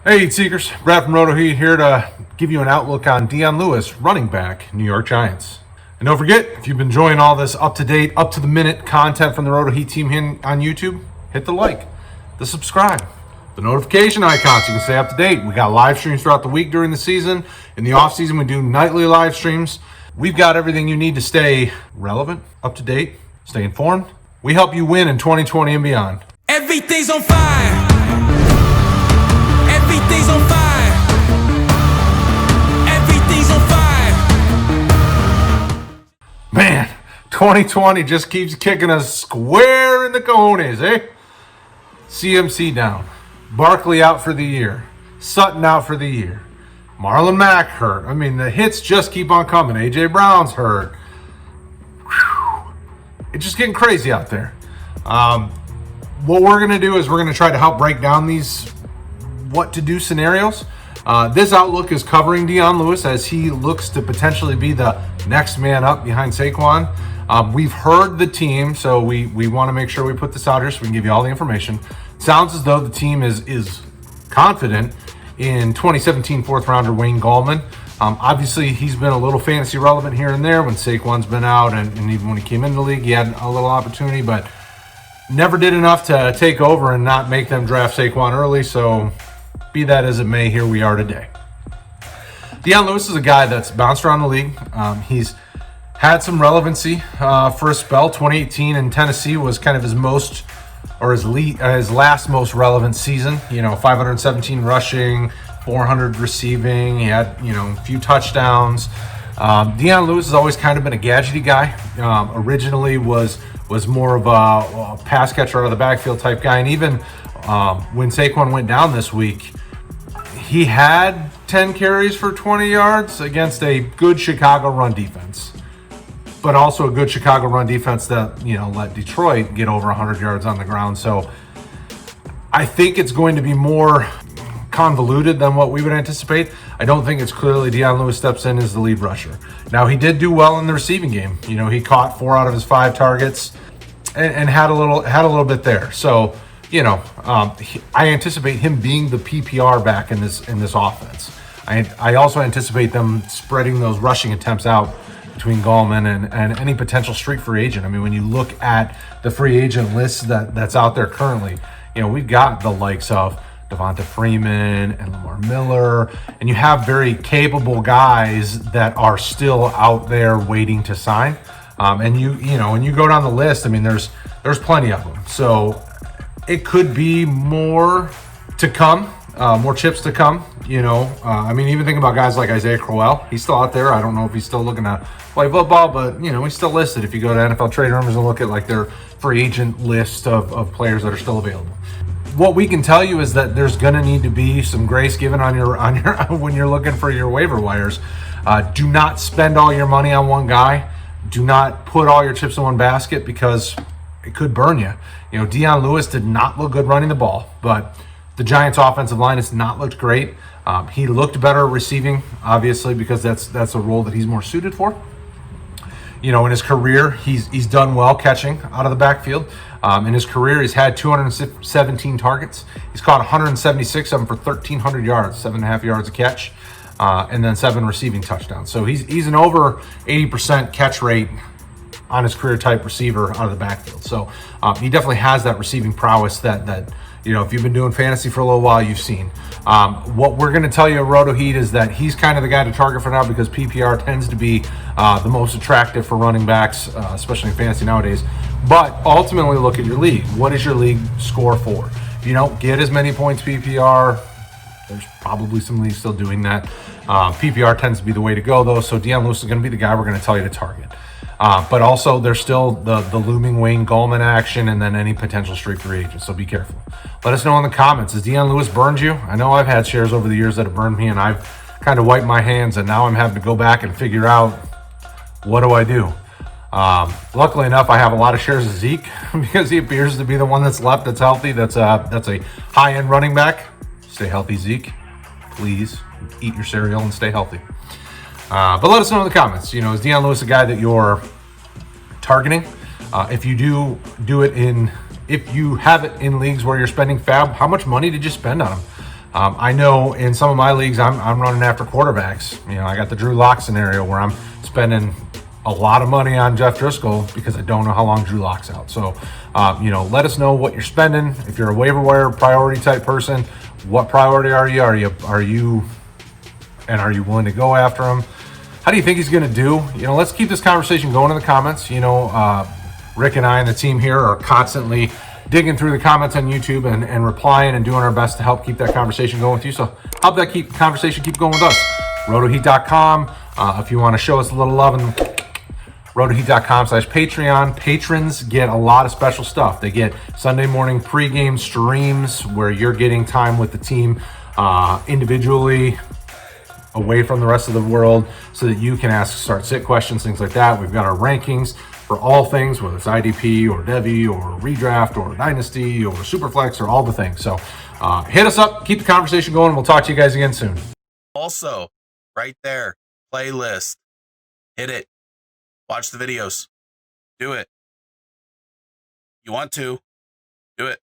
Hey, Seekers. Brad from RotoHeat here to give you an outlook on Dion Lewis, running back, New York Giants. And don't forget, if you've been enjoying all this up-to-date, up-to-the-minute content from the RotoHeat team here on YouTube, hit the like, the subscribe, the notification icon so you can stay up to date. We got live streams throughout the week during the season. In the off-season, we do nightly live streams. We've got everything you need to stay relevant, up-to-date, stay informed. We help you win in 2020 and beyond. Everything's on fire. Everything's on fire. Everything's on fire. Man, 2020 just keeps kicking us square in the cojones, eh? CMC down. Barkley out for the year. Sutton out for the year. Marlon Mack hurt. I mean, the hits just keep on coming. A.J. Brown's hurt. Whew. It's just getting crazy out there. What we're going to do is we're going to try to help break down these what to do scenarios. This outlook is covering Dion Lewis as he looks to potentially be the next man up behind Saquon. We've heard the team, so we want to make sure we put this out here so we can give you all the information. Sounds as though the team is confident in 2017 fourth rounder Wayne Gallman. Obviously, he's been a little fantasy relevant here and there when Saquon's been out, and even when he came into the league, he had a little opportunity, but never did enough to take over and not make them draft Saquon early. So be that as it may, here we are today. Dion Lewis is a guy that's bounced around the league. He's had some relevancy for a spell. 2018 in Tennessee was kind of his most, or his last most relevant season. 517 rushing, 400 receiving. He had, a few touchdowns. Dion Lewis has always kind of been a gadgety guy. Originally was more of a pass catcher out of the backfield type guy. And even when Saquon went down this week, he had 10 carries for 20 yards against a good Chicago run defense, but also a good Chicago run defense that, let Detroit get over 100 yards on the ground. So I think it's going to be more convoluted than what we would anticipate. I don't think it's clearly Dion Lewis steps in as the lead rusher. Now, he did do well in the receiving game. He caught 4 out of his 5 targets and had a little bit there. So, I anticipate him being the PPR back in this offense. I also anticipate them spreading those rushing attempts out between Gallman and any potential street free agent. I mean, when you look at the free agent list that's out there currently, we've got the likes of Devonta Freeman and Lamar Miller, and you have very capable guys that are still out there waiting to sign. And when you go down the list, I mean, there's plenty of them. So it could be more to come, more chips to come. Even think about guys like Isaiah Crowell. He's still out there. I don't know if he's still looking to play football, but he's still listed. If you go to NFL Trade Rumors and look at like their free agent list of players that are still available. What we can tell you is that there's going to need to be some grace given on your when you're looking for your waiver wires. Do not spend all your money on one guy. Do not put all your chips in one basket because it could burn you. Dion Lewis did not look good running the ball, but the Giants' offensive line has not looked great. He looked better receiving, obviously, because that's a role that he's more suited for. In his career, he's done well catching out of the backfield. In his career, he's had 217 targets. He's caught 176 of them for 1,300 yards, 7.5 yards a catch, and then 7 receiving touchdowns. So he's an over 80% catch rate on his career type receiver out of the backfield. So he definitely has that receiving prowess that if you've been doing fantasy for a little while, you've seen. What we're going to tell you at RotoHeat is that he's kind of the guy to target for now because PPR tends to be the most attractive for running backs, especially in fantasy nowadays. But ultimately, look at your league. What is your league score for? If you don't get as many points PPR, there's probably some leagues still doing that. PPR tends to be the way to go, though. So Dion Lewis is going to be the guy we're going to tell you to target. But also, there's still the looming Wayne Gallman action and then any potential street free agents, so be careful. Let us know in the comments. Has Dion Lewis burned you? I know I've had shares over the years that have burned me, and I've kind of wiped my hands, and now I'm having to go back and figure out what do I do. Luckily enough, I have a lot of shares of Zeke because he appears to be the one that's left that's healthy. That's a high-end running back. Stay healthy, Zeke. Please eat your cereal and stay healthy. But let us know in the comments. Is Dion Lewis a guy that you're targeting? If you do it in if you have it in leagues where you're spending fab, how much money did you spend on him? I know in some of my leagues, I'm running after quarterbacks. You know, I got the Drew Lock scenario where I'm spending a lot of money on Jeff Driscoll because I don't know how long Drew Lock's out. So, you know, let us know what you're spending. If you're a waiver wire priority type person, what priority are you? Are you willing to go after him? How do you think he's going to do? You know, let's keep this conversation going in the comments. You know, Rick and I and the team here are constantly digging through the comments on YouTube and replying and doing our best to help keep that conversation going with you. So help that conversation keep going with us. RotoHeat.com. If you want to show us a little love, and RotoHeat.com/Patreon. Patrons get a lot of special stuff. They get Sunday morning pregame streams where you're getting time with the team individually, away from the rest of the world, so that you can ask start-sit questions, things like that. We've got our rankings for all things, whether it's IDP or Devi or redraft or dynasty or superflex or all the things. So hit us up, keep the conversation going, and we'll talk to you guys again soon. Also, right there, playlist. Hit it. Watch the videos. Do it. You want to. Do it.